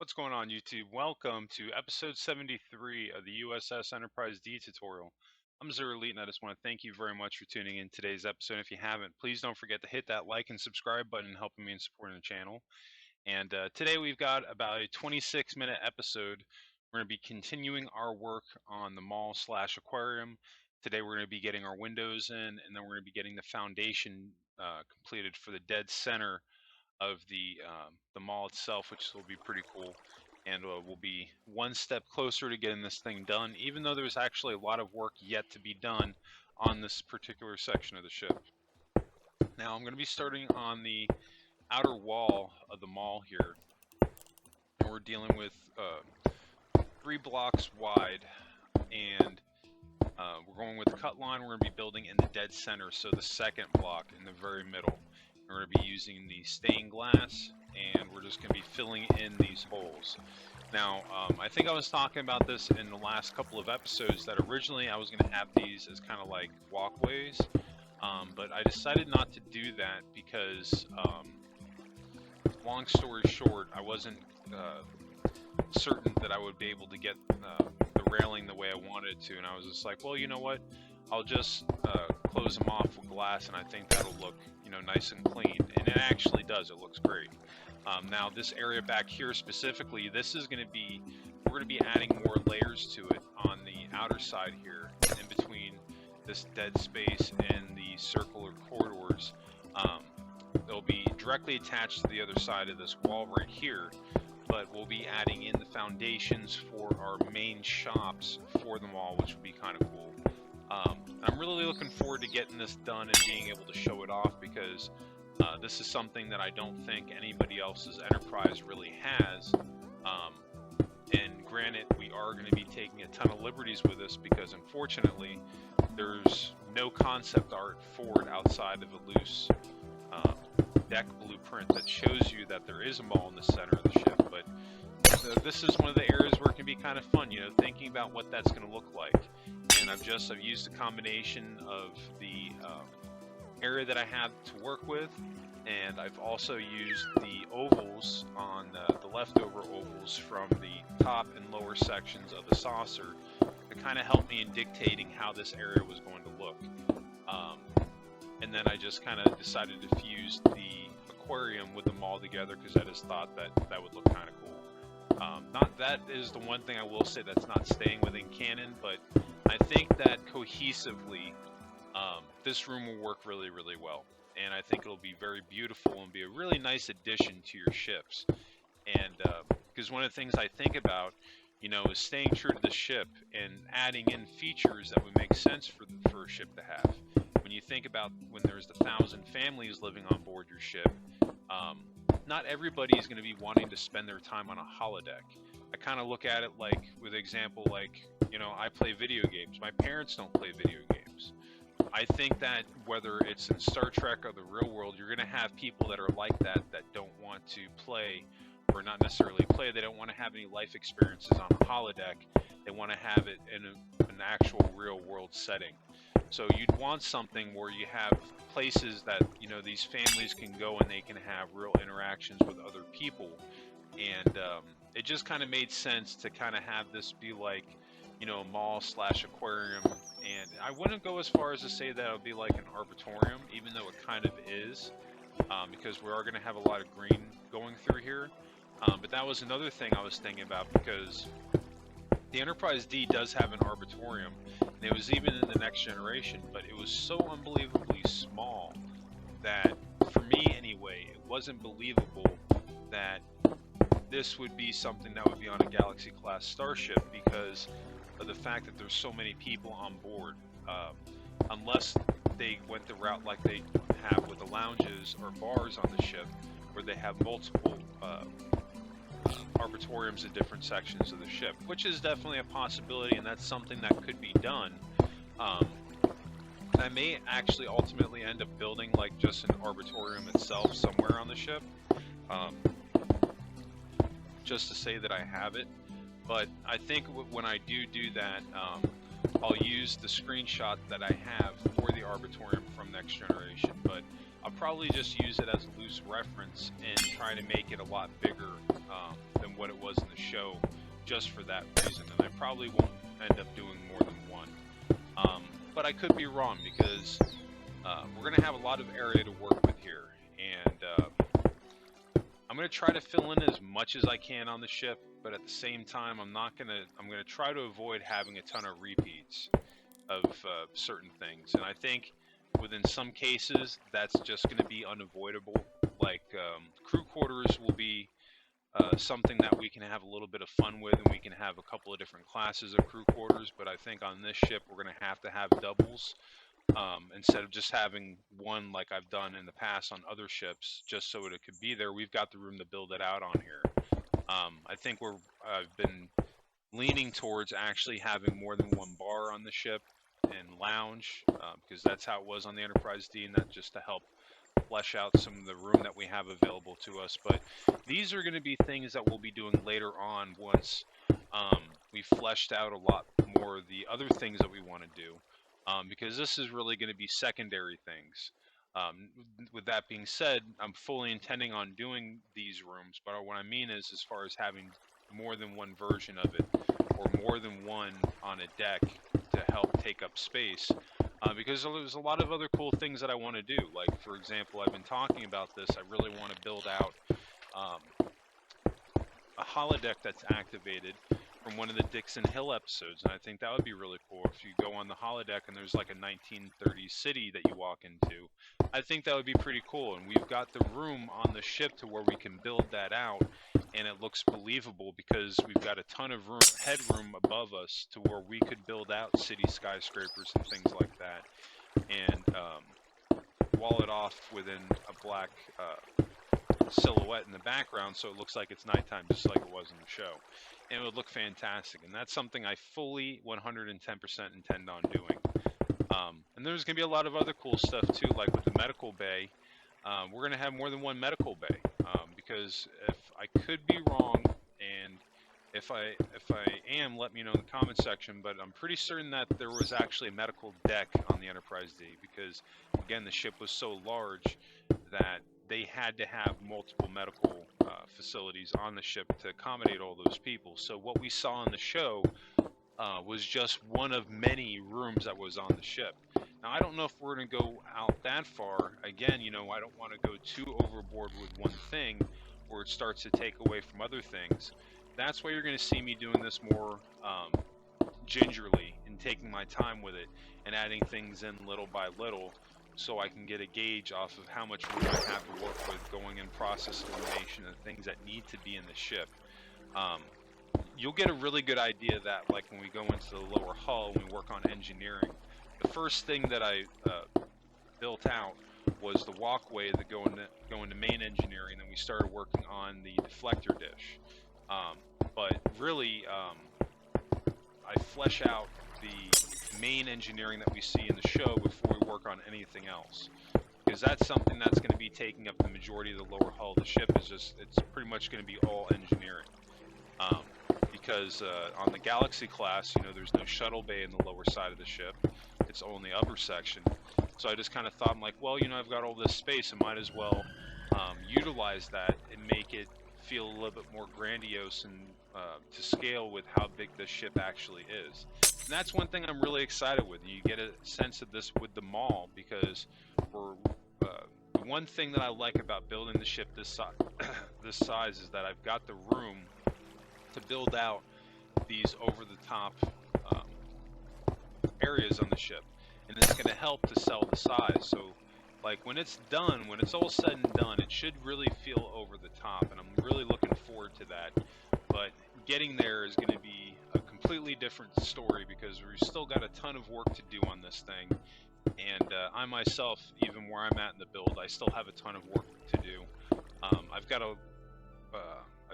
What's going on, YouTube? Welcome to episode 73 of the U.S.S. Enterprise D tutorial. I'm Zero Elite, and I just want to thank you very much for tuning in today's episode. If you haven't, please don't forget to hit that like and subscribe button, helping me in supporting the channel. And today we've got about a 26-minute episode. We're going to be continuing our work on the mall/aquarium. Today we're going to be getting our windows in, and then we're going to be getting the foundation completed for the dead center of the mall itself, which will be pretty cool. And we'll be one step closer to getting this thing done, even though there's actually a lot of work yet to be done on this particular section of the ship. Now I'm going to be starting on the outer wall of the mall here, and we're dealing with 3 blocks wide, and we're going with the cut line. We're going to be building in the dead center, so the second block in the very middle. We're going to be using the stained glass, and we're just going to be filling in these holes. Now, I think I was talking about this in the last couple of episodes, that originally I was going to have these as kind of like walkways, but I decided not to do that because, long story short, I wasn't certain that I would be able to get the railing the way I wanted to, and I was just like, well, you know what, I'll just close them off with glass, and I think that'll look, nice and clean. And it actually does. It looks great. Now this area back here specifically, this is going to be, we're going to be adding more layers to it on the outer side here, in between this dead space and the circular corridors. They'll be directly attached to the other side of this wall right here, but we'll be adding in the foundations for our main shops for the mall, which will be kind of cool. I'm really looking forward to getting this done and being able to show it off, because this is something that I don't think anybody else's enterprise really has. And granted, we are going to be taking a ton of liberties with this, because unfortunately there's no concept art for it outside of a loose deck blueprint that shows you that there is a mall in the center of the ship. But this is one of the areas where it can be kind of fun, thinking about what that's going to look like. And I've used a combination of the area that I have to work with, and I've also used the ovals on the leftover ovals from the top and lower sections of the saucer to kind of help me in dictating how this area was going to look. And then I just kind of decided to fuse the aquarium with the mall together, because I just thought that would look kind of cool. Not that is the one thing I will say that's not staying within canon, but I think that cohesively, this room will work really, really well. And I think it'll be very beautiful and be a really nice addition to your ships. And because one of the things I think about, is staying true to the ship and adding in features that would make sense for a ship to have. When you think about when there's 1,000 families living on board your ship, not everybody is going to be wanting to spend their time on a holodeck. I kind of look at it like, with example, like, I play video games. My parents don't play video games. I think that whether it's in Star Trek or the real world, you're going to have people that are like that don't want to play, or not necessarily play, they don't want to have any life experiences on a holodeck. They want to have it in an actual real world setting. So you'd want something where you have places that, these families can go and they can have real interactions with other people. And it just kind of made sense to kind of have this be like, a mall/aquarium. And I wouldn't go as far as to say that it would be like an arbitorium, even though it kind of is, because we are going to have a lot of green going through here. But that was another thing I was thinking about, because the Enterprise D does have an arbitorium, and it was even in the Next Generation, but it was so unbelievably small that, for me anyway, it wasn't believable that this would be something that would be on a Galaxy-class starship, because of the fact that there's so many people on board. Unless they went the route like they have with the lounges or bars on the ship, where they have multiple arbitoriums in different sections of the ship, which is definitely a possibility, and that's something that could be done. I may actually ultimately end up building like just an arbitorium itself somewhere on the ship, just to say that I have it. But I think when I do that, I'll use the screenshot that I have for the arbitorium from Next Generation. But I'll probably just use it as a loose reference and try to make it a lot bigger than what it was in the show, just for that reason. And I probably won't end up doing more than one. But I could be wrong, because we're going to have a lot of area to work with here. And I'm going to try to fill in as much as I can on the ship, but at the same time, I'm going to try to avoid having a ton of repeats of certain things. And I think within some cases, that's just going to be unavoidable. Like crew quarters will be something that we can have a little bit of fun with, and we can have a couple of different classes of crew quarters. But I think on this ship, we're going to have doubles. Instead of just having one like I've done in the past on other ships, just so it could be there, we've got the room to build it out on here. I think I've been leaning towards actually having more than one bar on the ship and lounge, because that's how it was on the Enterprise D, and that just to help flesh out some of the room that we have available to us. But these are going to be things that we'll be doing later on once we've fleshed out a lot more of the other things that we want to do. Because this is really going to be secondary things. With that being said, I'm fully intending on doing these rooms, but what I mean is, as far as having more than one version of it, or more than one on a deck to help take up space, because there's a lot of other cool things that I want to do. Like, for example, I've been talking about this, I really want to build out a holodeck that's activated from one of the Dixon Hill episodes, and I think that would be really cool. If you go on the holodeck and there's like a 1930s city that you walk into, I think that would be pretty cool. And we've got the room on the ship to where we can build that out, and it looks believable because we've got a ton of headroom above us to where we could build out city skyscrapers and things like that, and wall it off within a black silhouette in the background, so it looks like it's nighttime, just like it was in the show. And it would look fantastic, and that's something I fully 110% intend on doing. And there's going to be a lot of other cool stuff too, like with the medical bay. We're going to have more than one medical bay, because if I could be wrong, and if I am, let me know in the comment section, but I'm pretty certain that there was actually a medical deck on the Enterprise D, because again, the ship was so large that they had to have multiple medical facilities on the ship to accommodate all those people. So what we saw on the show was just one of many rooms that was on the ship. Now, I don't know if we're going to go out that far. Again, I don't want to go too overboard with one thing where it starts to take away from other things. That's why you're going to see me doing this more gingerly and taking my time with it and adding things in little by little, so I can get a gauge off of how much room I have to work with going in process elimination and things that need to be in the ship. You'll get a really good idea of that, like when we go into the lower hull and we work on engineering. The first thing that I built out was the walkway that go into main engineering, and then we started working on the deflector dish. But really, I flesh out the main engineering that we see in the show before we work on anything else, because that's something that's going to be taking up the majority of the lower hull of the ship. It's pretty much going to be all engineering, because on the Galaxy class, there's no shuttle bay in the lower side of the ship. It's only upper section. So I just kind of thought, I'm like, well, I've got all this space, I might as well utilize that and make it feel a little bit more grandiose and to scale with how big this ship actually is. And that's one thing I'm really excited with. You get a sense of this with the mall, because the one thing that I like about building the ship this size is that I've got the room to build out these over-the-top areas on the ship, and it's going to help to sell the size. So, like, when it's done, when it's all said and done, it should really feel over the top, and I'm really looking forward to that. But getting there is going to be a completely different story, because we've still got a ton of work to do on this thing. And I myself, even where I'm at in the build, I still have a ton of work to do. I've got a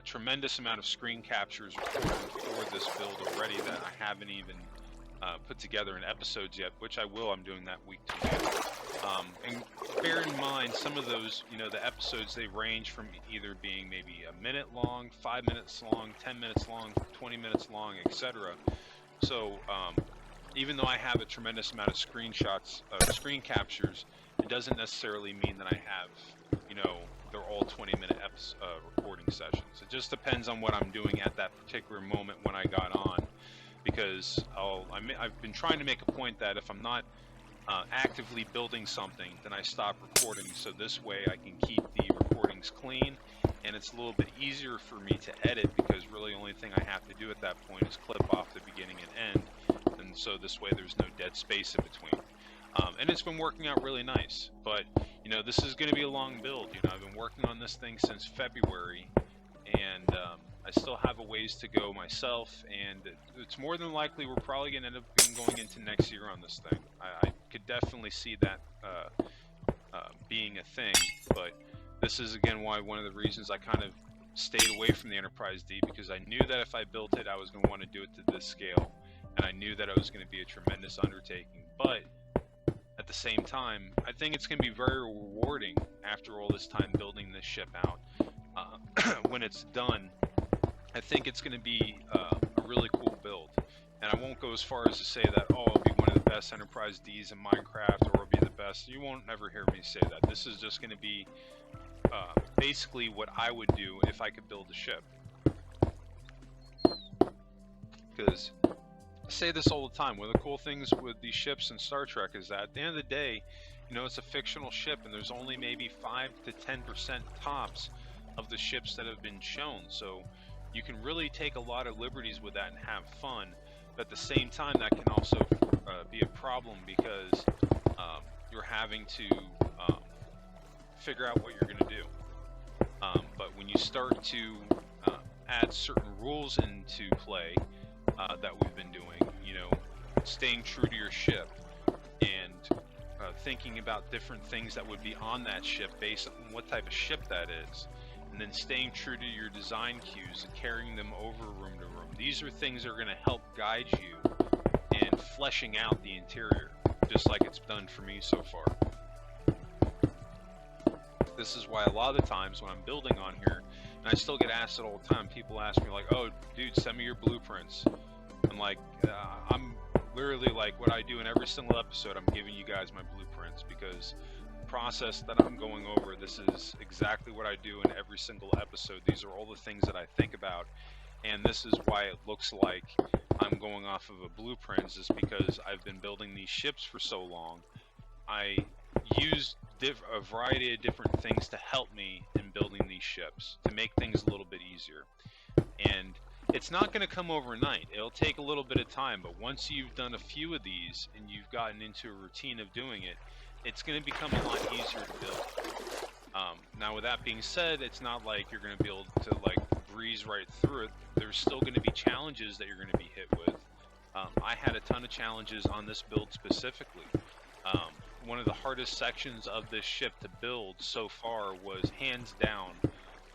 tremendous amount of screen captures recorded for this build already that I haven't even put together in episodes yet, which I will. I'm doing that week to week. And bear in mind, some of those, the episodes, they range from either being maybe a minute long, 5 minutes long, 10 minutes long, 20 minutes long, etc. So even though I have a tremendous amount of screen captures and it doesn't necessarily mean that I have, you know, they're all 20-minute recording sessions. It just depends on what I'm doing at that particular moment when I got on, because I've been trying to make a point that if I'm not actively building something, then I stop recording, so this way I can keep the recordings clean, and it's a little bit easier for me to edit, because really the only thing I have to do at that point is clip off the beginning and end, and so this way there's no dead space in between. And it's been working out really nice, but you know, this is going to be a long build. You know, I've been working on this thing since February, and I still have a ways to go myself, and it's more than likely we're probably going to end up going into next year on this thing. I could definitely see that being a thing, but this is again why one of the reasons I kind of stayed away from the Enterprise D, because I knew that if I built it, I was going to want to do it to this scale, and I knew that it was going to be a tremendous undertaking. But at the same time, I think it's going to be very rewarding after all this time building this ship out. When it's done, I think it's going to be a really cool build. And I won't go as far as to say that, oh, it'll be one of the best Enterprise Ds in Minecraft, or it'll be the best. You won't ever hear me say that. This is just going to be basically what I would do if I could build a ship. Because I say this all the time, one of the cool things with these ships in Star Trek is that at the end of the day, you know, it's a fictional ship, and there's only maybe 5 to 10% tops of the ships that have been shown. So you can really take a lot of liberties with that and have fun. But at the same time, that can also be a problem, because you're having to figure out what you're going to do. But when you start to add certain rules into play that we've been doing, you know, staying true to your ship, and thinking about different things that would be on that ship based on what type of ship that is, and then staying true to your design cues and carrying them over room to room. These are things that are going to help guide you in fleshing out the interior, just like it's done for me so far. This is why a lot of the times when I'm building on here, and I still get asked it all the time, people ask me like, oh dude, send me your blueprints. I'm like, I'm literally like, what I do in every single episode, I'm giving you guys my blueprints, because the process that I'm going over, this is exactly what I do in every single episode. These are all the things that I think about, and this is why it looks like I'm going off of a blueprint, is because I've been building these ships for so long. I use a variety of different things to help me in building these ships, to make things a little bit easier. And it's not going to come overnight. It'll take a little bit of time, but once you've done a few of these and you've gotten into a routine of doing it, it's going to become a lot easier to build. Now, with that being said, it's not like you're going to be able to like breeze right through it. There's still going to be challenges that you're going to be hit with. I had a ton of challenges on this build specifically. One of the hardest sections of this ship to build so far was hands down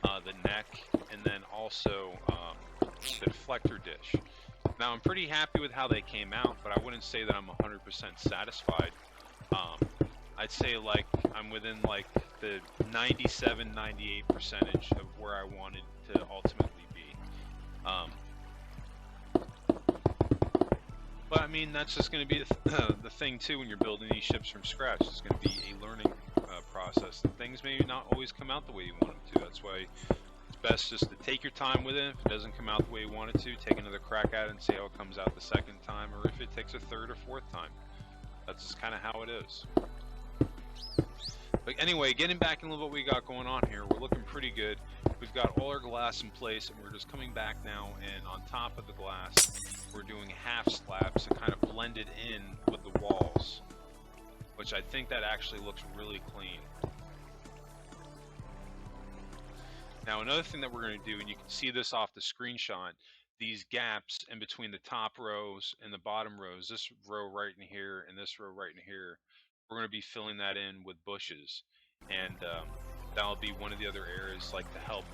the neck, and then also the deflector dish. Now I'm pretty happy with how they came out, but I wouldn't say that I'm 100% satisfied. I'd say like I'm within like the 97-98% of where I wanted to ultimately be. But I mean, that's just going to be the thing too when you're building these ships from scratch. It's going to be a learning process. And things may not always come out the way you want them to. That's why it's best just to take your time with it. If it doesn't come out the way you want it to, take another crack at it and see how it comes out the second time, or if it takes a third or fourth time. That's just kind of how it is. But anyway, getting back into what we got going on here, we're looking pretty good. We've got all our glass in place, and we're just coming back now, and on top of the glass, we're doing half slabs to kind of blend it in with the walls, which I think that actually looks really clean. Now, another thing that we're going to do, and you can see this off the screenshot, these gaps in between the top rows and the bottom rows, this row right in here and this row right in here, we're going to be filling that in with bushes, and that'll be one of the other areas like to help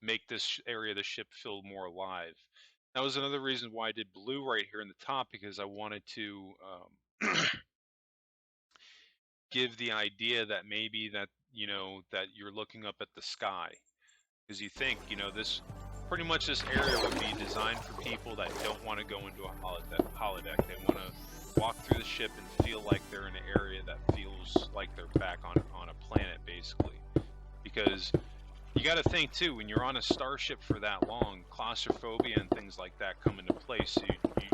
make this area of the ship feel more alive. That was another reason why I did blue right here in the top, because I wanted to give the idea that maybe that, you know, that you're looking up at the sky, because you think, you know, this pretty much this area would be designed for people that don't want to go into a holodeck. They want to walk through the ship and feel like they're in an area that feels like they're back on a planet, basically. Because you got to think too, when you're on a starship for that long, claustrophobia and things like that come into place. So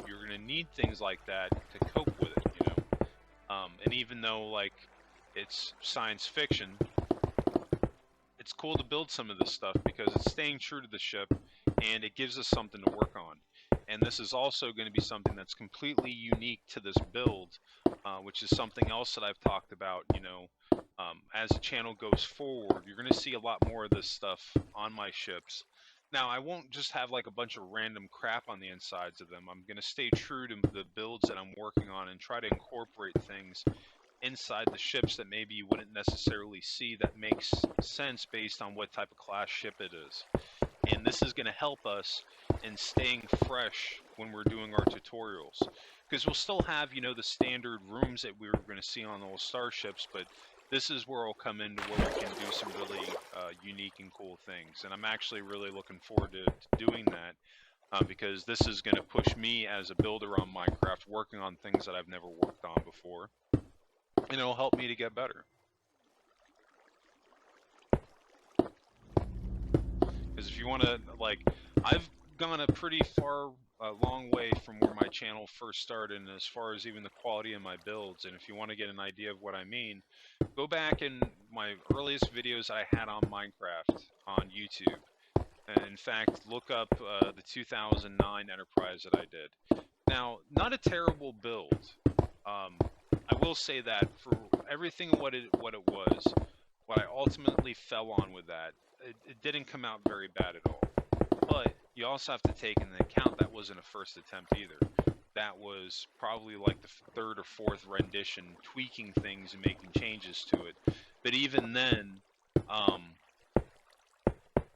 you're going to need things like that to cope with it, you know. And even though like it's science fiction, it's cool to build some of this stuff because it's staying true to the ship and it gives us something to work on. And this is also going to be something that's completely unique to this build, which is something else that I've talked about. You know, as the channel goes forward, you're going to see a lot more of this stuff on my ships. Now, I won't just have like a bunch of random crap on the insides of them. I'm going to stay true to the builds that I'm working on and try to incorporate things inside the ships that maybe you wouldn't necessarily see that makes sense based on what type of class ship it is. And this is going to help us in staying fresh when we're doing our tutorials, because we'll still have, you know, the standard rooms that we were going to see on those starships, but this is where it'll come into where we can do some really unique and cool things. And I'm actually really looking forward to doing that, because this is going to push me as a builder on Minecraft, working on things that I've never worked on before, and it'll help me to get better. Because if you want to, like, I've gone a pretty long way from where my channel first started, and as far as even the quality of my builds. And if you want to get an idea of what I mean, go back in my earliest videos I had on Minecraft on YouTube. And in fact, look up the 2009 Enterprise that I did. Now, not a terrible build. I will say that for everything what it was, what I ultimately fell on with that, it didn't come out very bad at all. But you also have to take into account that wasn't a first attempt either. That was probably like the third or fourth rendition, tweaking things and making changes to it. But even then,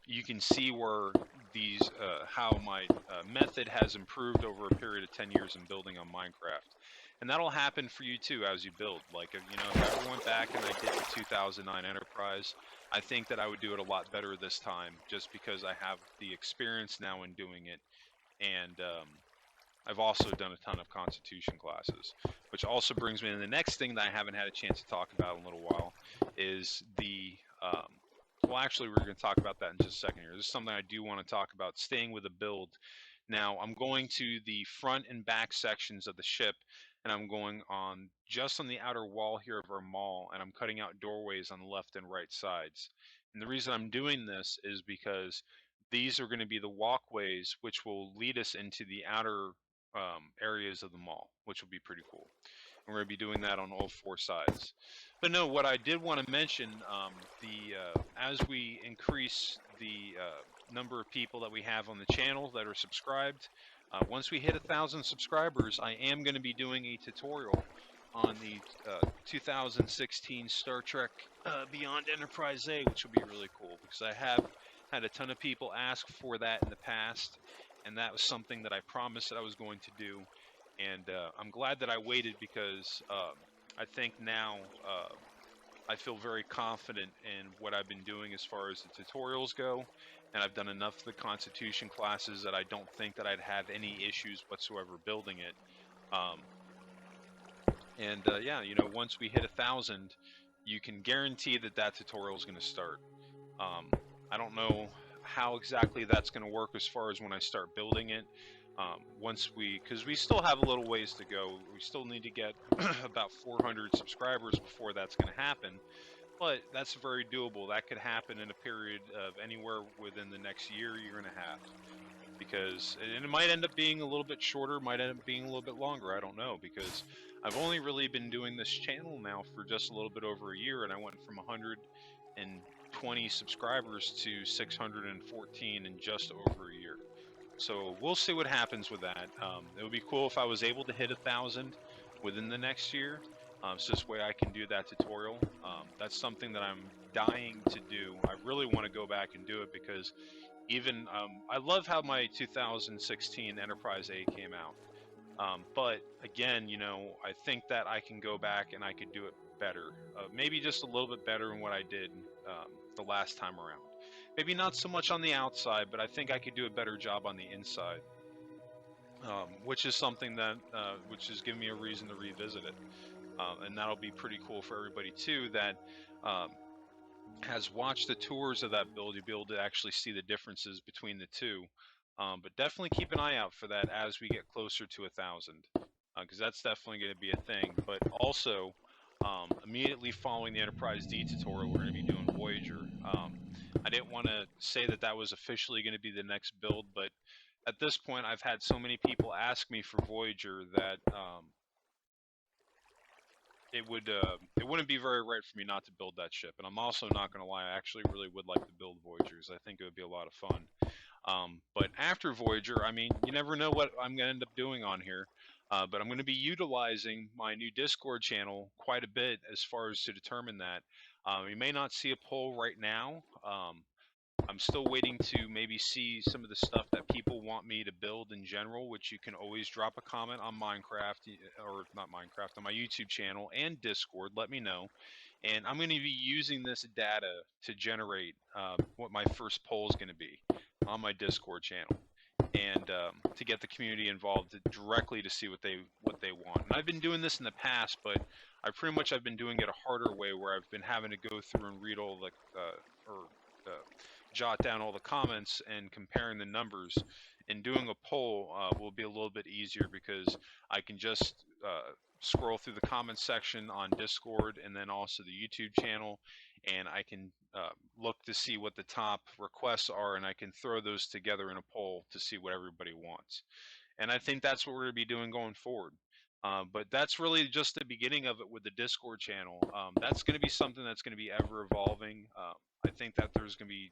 you can see where these how my method has improved over a period of 10 years in building on Minecraft. And that'll happen for you too as you build. Like, you know, if I ever went back and I did the 2009 Enterprise, I think that I would do it a lot better this time, just because I have the experience now in doing it. And I've also done a ton of Constitution classes, which also brings me to the next thing that I haven't had a chance to talk about in a little while, is the well, actually, we're going to talk about that in just a second here. This is something I do want to talk about, staying with the build. Now, I'm going to the front and back sections of the ship, and I'm going on just on the outer wall here of our mall, and I'm cutting out doorways on the left and right sides. And the reason I'm doing this is because these are going to be the walkways which will lead us into the outer areas of the mall, which will be pretty cool. And we're going to be doing that on all four sides. But no, what I did want to mention, as we increase the number of people that we have on the channel that are subscribed, once we hit 1,000 subscribers, I am going to be doing a tutorial on the 2016 Star Trek Beyond Enterprise A, which will be really cool, because I have had a ton of people ask for that in the past, and that was something that I promised that I was going to do. And I'm glad that I waited, because I think now I feel very confident in what I've been doing as far as the tutorials go, and I've done enough of the Constitution classes that I don't think that I'd have any issues whatsoever building it. Yeah, you know, once we hit 1,000, you can guarantee that that tutorial is going to start. I don't know how exactly that's going to work as far as when I start building it. Because we still have a little ways to go. We still need to get about 400 subscribers before that's going to happen. But that's very doable. That could happen in a period of anywhere within the next year and a half. Because, and it might end up being a little bit shorter, might end up being a little bit longer, I don't know, because I've only really been doing this channel now for just a little bit over a year, and I went from 120 subscribers to 614 in just over a year. So we'll see what happens with that. It would be cool if I was able to hit 1,000 within the next year. So this way I can do that tutorial. That's something that I'm dying to do. I really want to go back and do it, because even I love how my 2016 Enterprise A came out. But again, you know, I think that I can go back and I could do it better. Maybe just a little bit better than what I did the last time around. Maybe not so much on the outside, but I think I could do a better job on the inside. which is something that which is giving me a reason to revisit it, and that'll be pretty cool for everybody too that um, has watched the tours of that build. You'll be able to actually see the differences between the two. But definitely keep an eye out for that as we get closer to 1,000, because that's definitely going to be a thing. But also, immediately following the Enterprise D tutorial, we're going to be doing Voyager. I didn't want to say that that was officially going to be the next build, but at this point, I've had so many people ask me for Voyager that it wouldn't be very right for me not to build that ship. And I'm also not going to lie, I actually really would like to build Voyagers. I think it would be a lot of fun. But after Voyager, I mean, you never know what I'm going to end up doing on here. But I'm going to be utilizing my new Discord channel quite a bit as far as to determine that. You may not see a poll right now. I'm still waiting to maybe see some of the stuff that people want me to build in general, which you can always drop a comment on Minecraft, or not Minecraft, on my YouTube channel and Discord. Let me know. And I'm going to be using this data to generate what my first poll is going to be on my Discord channel, and to get the community involved directly to see what they want. And I've been doing this in the past, but I've been doing it a harder way, where I've been having to go through and read all the or uh, jot down all the comments and comparing the numbers. And doing a poll will be a little bit easier, because I can just scroll through the comment section on Discord and then also the YouTube channel, and I can look to see what the top requests are, and I can throw those together in a poll to see what everybody wants. And I think that's what we're going to be doing going forward. But that's really just the beginning of it with the Discord channel. That's going to be something that's going to be ever evolving. I think that there's going to be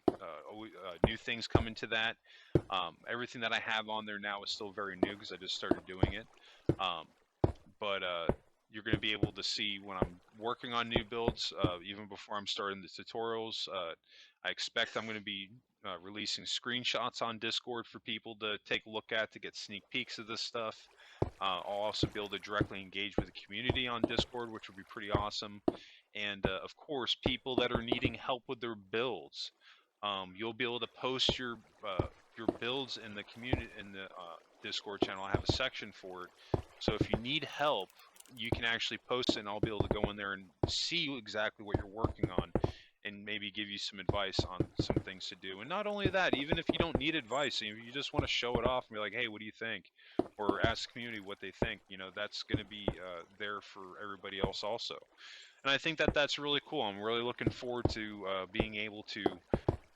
new things coming to that. Everything that I have on there now is still very new, because I just started doing it. Um, but you're going to be able to see when I'm working on new builds, even before I'm starting the tutorials. I expect I'm going to be releasing screenshots on Discord for people to take a look at, to get sneak peeks of this stuff. I'll also be able to directly engage with the community on Discord, which would be pretty awesome. And of course, people that are needing help with their builds, you'll be able to post your builds in the community, in the Discord channel. I have a section for it. So if you need help, you can actually post it, and I'll be able to go in there and see exactly what you're working on, and maybe give you some advice on some things to do. And not only that, even if you don't need advice, if you just want to show it off and be like, hey, what do you think? Or ask the community what they think, that's going to be there for everybody else also. And I think that that's really cool. I'm really looking forward to being able to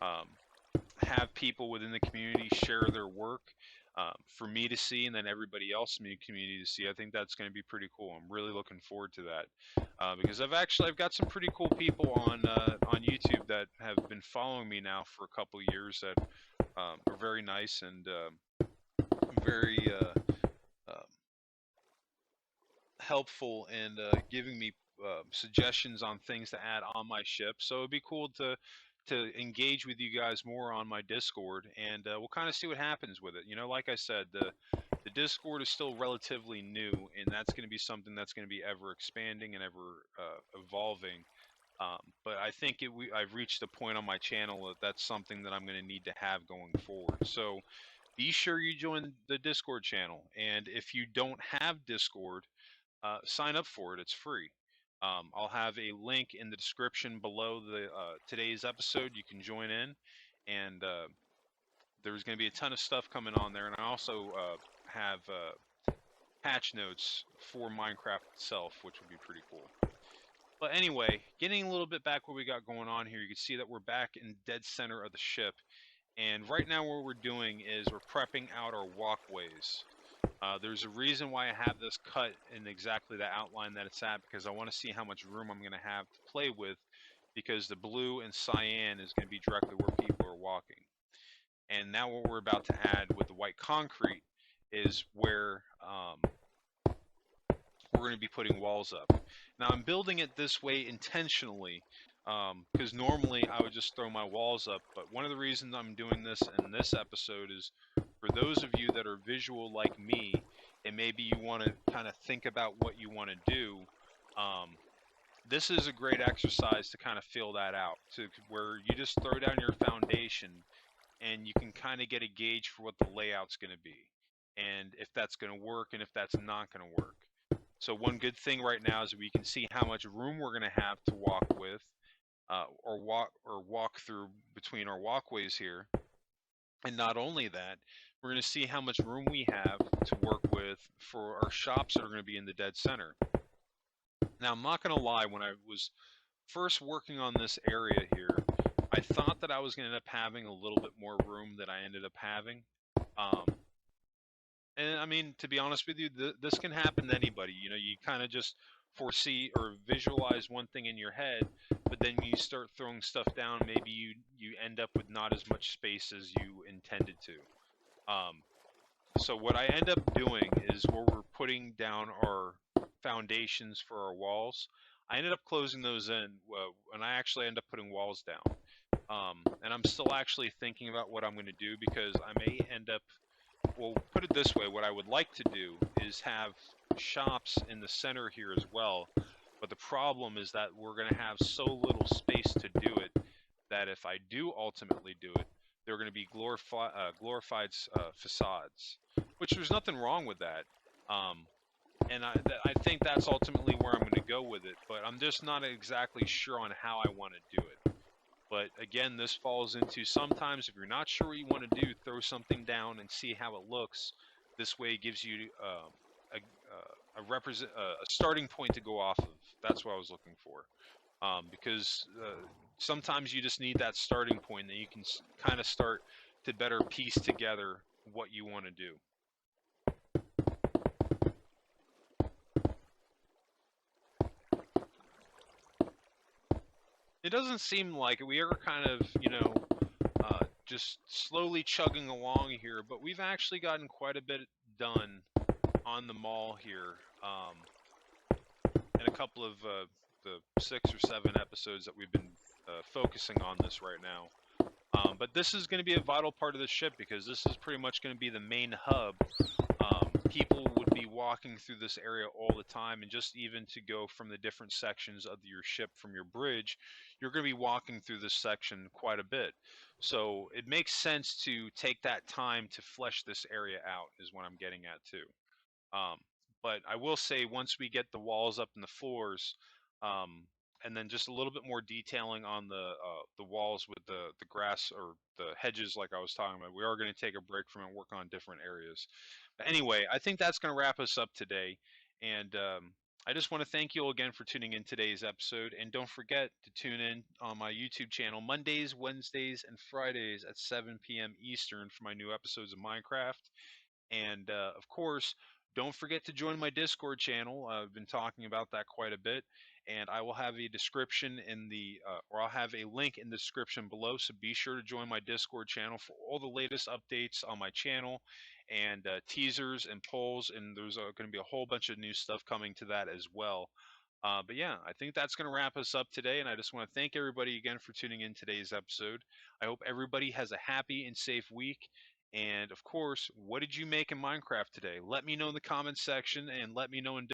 um, have people within the community share their work for me to see, and then everybody else in the community to see. I think that's going to be pretty cool. I'm really looking forward to that, because I've got some pretty cool people on YouTube that have been following me now for a couple years, that are very nice and very helpful, and giving me suggestions on things to add on my ship. So it'd be cool to engage with you guys more on my Discord, and we'll kind of see what happens with it. Like I said, the Discord is still relatively new, and that's going to be something that's going to be ever expanding and ever evolving. But I think I've reached a point on my channel that that's something that I'm going to need to have going forward. So be sure you join the Discord channel, and if you don't have Discord, sign up for it. It's free. I'll have a link in the description below the today's episode. You can join in, and there's going to be a ton of stuff coming on there. And I also have patch notes for Minecraft itself, which would be pretty cool. But anyway, getting a little bit back what we got going on here, you can see that we're back in dead center of the ship. And right now what we're doing is we're prepping out our walkways. There's a reason why I have this cut in exactly the outline that it's at, because I want to see how much room I'm going to have to play with, because the blue and cyan is going to be directly where people are walking. And now what we're about to add with the white concrete is where we're going to be putting walls up. Now I'm building it this way intentionally, because normally I would just throw my walls up, but one of the reasons I'm doing this in this episode is for those of you that are visual like me, and maybe you want to kind of think about what you want to do, this is a great exercise to kind of feel that out, to where you just throw down your foundation and you can kind of get a gauge for what the layout's going to be. and if that's going to work and if that's not going to work. So one good thing right now is we can see how much room we're going to have to walk with, or walk through between our walkways here. And not only that, we're going to see how much room we have to work with for our shops that are going to be in the dead center. Now, I'm not going to lie, when I was first working on this area here, I thought that I was going to end up having a little bit more room than I ended up having. Um, and I mean, to be honest with you, this can happen to anybody. You know, you kind of just foresee or visualize one thing in your head, but then when you start throwing stuff down, maybe you end up with not as much space as you intended to. So what I end up doing is, where we're putting down our foundations for our walls, I ended up closing those in, and I actually end up putting walls down. And I'm still actually thinking about what I'm going to do, because I may end up, well, put it this way, what I would like to do is have shops in the center here as well. But the problem is that we're going to have so little space to do it, that if I do ultimately do it, they're going to be glorified facades, which there's nothing wrong with that. And I think that's ultimately where I'm going to go with it, but I'm just not exactly sure on how I want to do it. But again, this falls into, sometimes if you're not sure what you want to do, throw something down and see how it looks. This way it gives you a starting point to go off of. That's what I was looking for. Because sometimes you just need that starting point that you can kind of start to better piece together what you want to do. It doesn't seem like it. We are kind of, just slowly chugging along here, but we've actually gotten quite a bit done on the mall here. In a couple of the 6 or 7 episodes that we've been focusing on this right now. But this is going to be a vital part of the ship, because this is pretty much going to be the main hub. People would be walking through this area all the time, and just even to go from the different sections of your ship from your bridge, you're going to be walking through this section quite a bit. So it makes sense to take that time to flesh this area out, is what I'm getting at too. But I will say, once we get the walls up and the floors, and then just a little bit more detailing on the walls with the grass or the hedges, like I was talking about, we are going to take a break from it and work on different areas. But anyway, I think that's going to wrap us up today. And I just want to thank you all again for tuning in today's episode. And don't forget to tune in on my YouTube channel Mondays, Wednesdays, and Fridays at 7 p.m. Eastern for my new episodes of Minecraft. And of course, don't forget to join my Discord channel. I've been talking about that quite a bit, and I will have a description in the, or I'll have a link in the description below. So be sure to join my Discord channel for all the latest updates on my channel, and teasers and polls. And there's going to be a whole bunch of new stuff coming to that as well. But yeah, I think that's going to wrap us up today. And I just want to thank everybody again for tuning in today's episode. I hope everybody has a happy and safe week. And of course, what did you make in Minecraft today? Let me know in the comments section, and let me know in